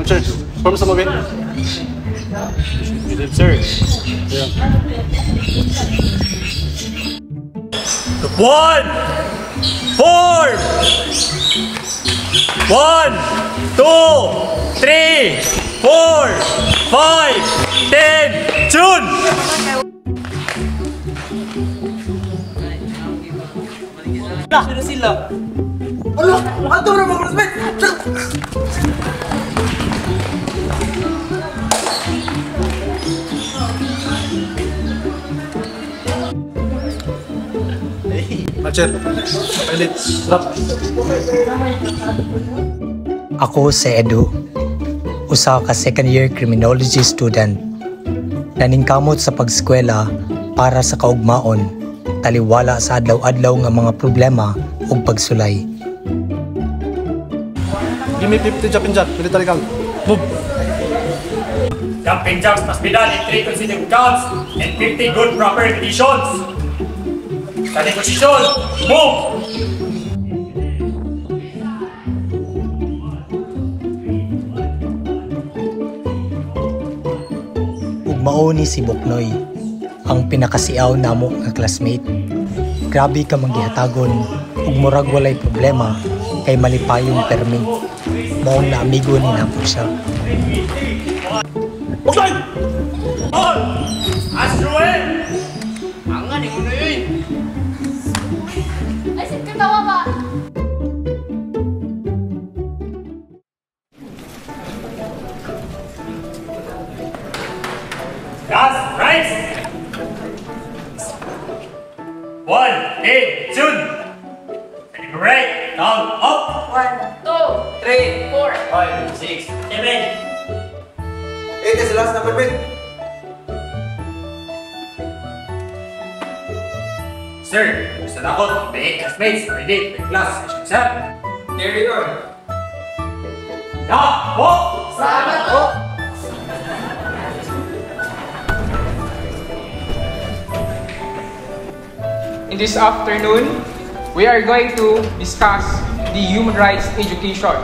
Sir, form sa mobile. You did, sir. Yeah. 1, 4, 1, 2, 3, 4, 5, 10, June! Sila. Ano? Ano na mga klasmet? Sir, palit. Stop. Ako si Edu, usa ka second year criminology student. Naningkamot sa pagskwela para sa kaugmaon, taliwala sa adlaw-adlaw nga mga problema ug pagsulay. Give me 50 jumping jack, military gun. Move. Jumping jacks must be done in 3 consecutive counts and 50 good proper repetitions. Starting position, move! Ug mao ni si Buknoy, ang pinakasiaw namo nga classmate. Grabe ka manggihatagon ug murag walay problema kay malipayong permi. Maong na amigo ni napo siya. Okay! On! Asruel! Angan, yung ano yun? Ay, sit ka tawa ba? Gas, rise! 1, 8, June! Right, count up! 1, 2, 3, 4. 5, 6, 7. That's the last number, Ben. Sir, gusto na ako, may classmates, ready, may class, sir. Carry on. Ya, po! Salamat po. In this afternoon, we are going to discuss the human rights education.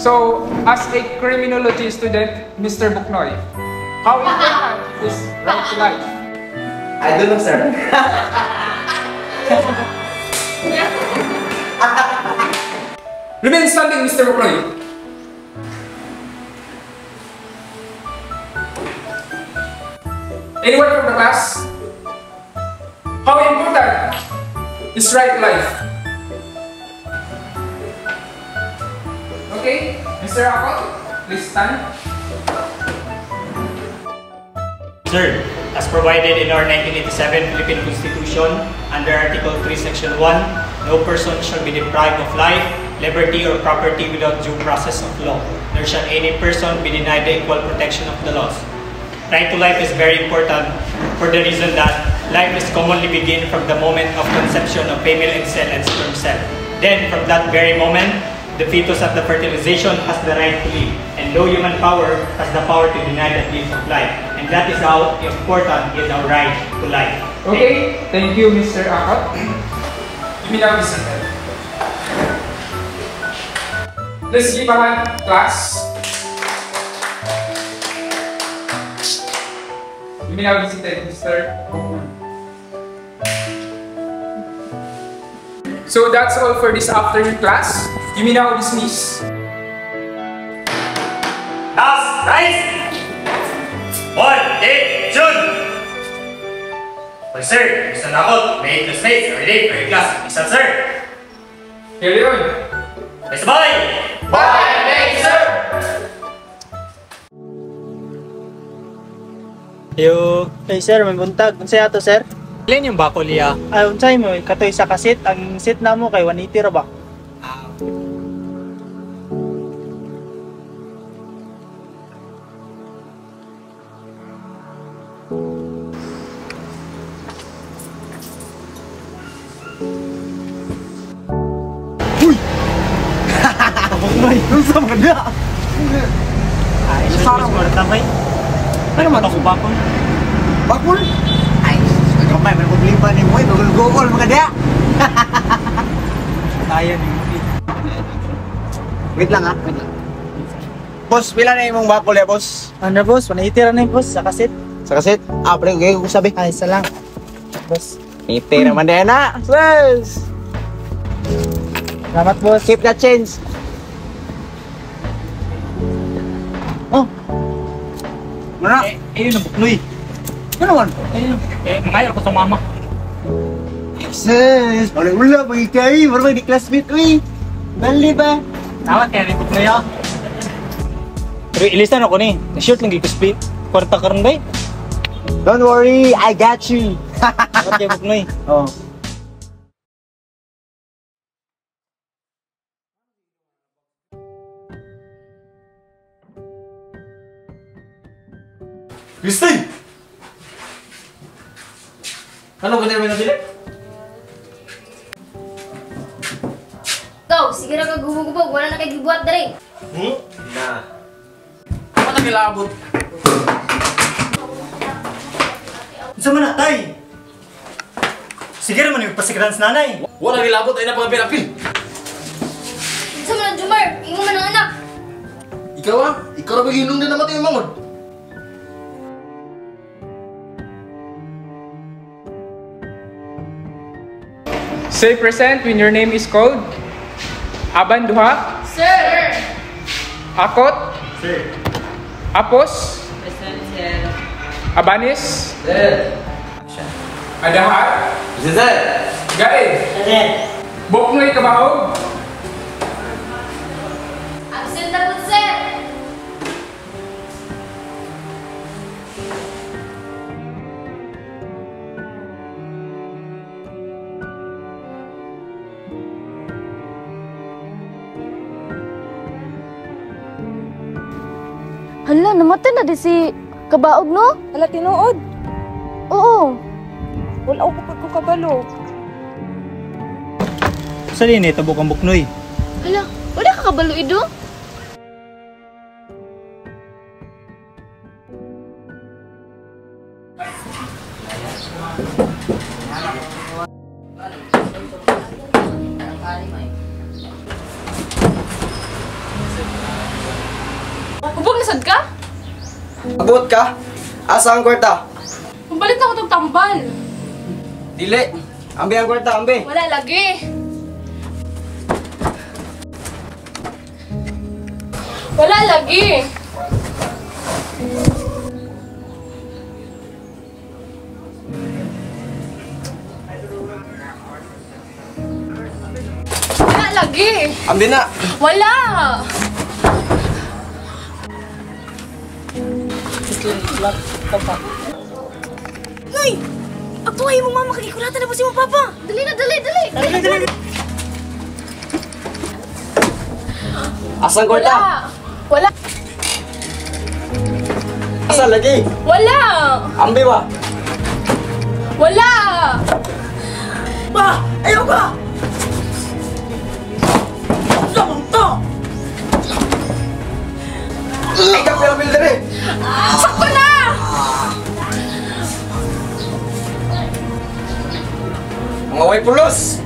So, as a criminology student, Mr. Buknoy, how important is right to life? I don't know, sir. Remain standing, Mr. Buknoy. Anyone from the class? How important is right to life? Okay, Mr. Akot, please stand. Sir, as provided in our 1987 Philippine Constitution, under Article 3, Section 1, no person shall be deprived of life, liberty, or property without due process of law, nor shall any person be denied the equal protection of the laws. Right to life is very important for the reason that life is commonly begin from the moment of conception of female egg cell and sperm cell. Then, from that very moment, the fetus at the fertilization has the right to live, and no human power has the power to deny that gift of life. And that is how important is our right to life. Okay, thank you, Mr. Akot. You may now be seated. Let's give a hand, class. You may now be seated, Mr. So that's all for this afternoon class. You may now dismiss. Class, rise! 1, 8, June! Well, sir, Mr. Nakot, may classmates are ready for your class. Mr. Sir! Carry on. Mr. Boy! Bye, thank you, sir. Yo, hey sir, may buntag. Unsay ato sir? Ilan yung bako liya? Ay, unsay mo katoy sa kasit, ang sit namo kay 180 ra ba? Uy! Ay, unsa man dia? Ay, sarang mo tamay. Ano man ako bakol? Bakol? Ay, kamay man problema ni mo, gugol mga dia. Kaya ni mo. Wait lang ha, wait lang. Boss, pila na imong bakol ya, boss? Ano boss, 180 na yung boss sa kasit. Sa kasit? Pre, kaya ko sabi. Ay, isa lang. Boss. Ite naman din na. Boss! Salamat boss. Keep that change. Oh, Mana? Ayun ang buknoy. Ano man? Makaya ko sa mama. Sis! Wala, magikay. Wala, di classmate, uy. Bali ba? Tawag kaya rin buknoy ako. Pero ilistan ako ni. Na-short lang ko split. Kwarta karon ba? Don't worry, I got you. Bakit kayo buknoy? Oh. Christine! Ano ba namin nabili? Ikaw, sige na ka gumugubog. Wala na kay gibuhat dali. Na. Ano nagilabot? Isa man na, tay! Sige naman yung pasikiran sa nanay. Wala nagilabot ay napagapil-apil. Isa man ang Jumar. Ingo man ang anak. Ikaw ah, ikaw na baginong din naman yung mangod. Say present when your name is called. Aban duha. Sir! Akot. Sir. Apos. Abanis. Adahar. Gaid. Buknoy kabahog. Absent na po, sir! Hala, namatay na di si Kabaog, no? Hala, tinuod. Oo. Wala ako kapag ko kabalo. Sa din eh, tabok ang buknoy. Hala, wala ka kabalo, Ido? Hubog nasad ka? Abot ka? Asa ang kwarta? Mabalit na ako itong tambal. Dili. Ambe ang kwarta, ambe. Wala lagi. Wala lagi. Wala lagi. Ambe na. Wala. Nay! Agtuhay mo, mama. Kagikulatan na po si mo, papa. Dali na, dali, dali! Asa ang kwarta? Wala. Wala. Asa lagi? Wala. Ambe ba? Wala. Ba! Ayaw ka! Sabang to! Ay, kapil-apil dere! Sakto na. Mga way pulos!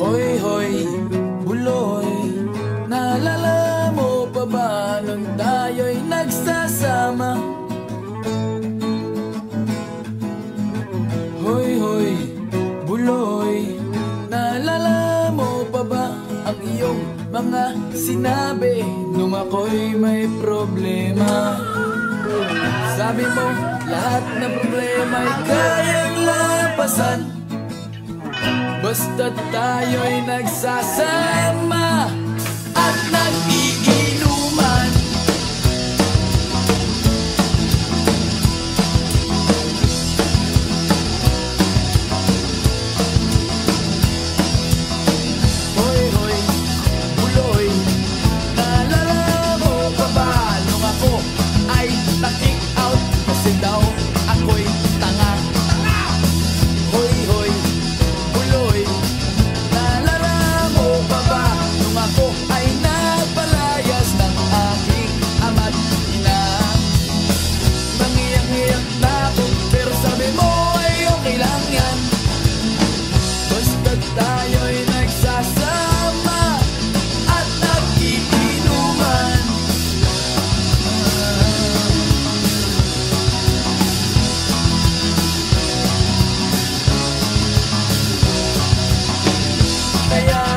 Hoy, hoy, buloy, naalala mo pa ba nung tayo'y nagsasama? Hoy, hoy, buloy, naalala mo pa ba ang iyong mga sinabi nung ako'y may problema? Sabi mo, lahat ng problema'y kayang lampasan Basta't tayo'y nagsasama at nag kaya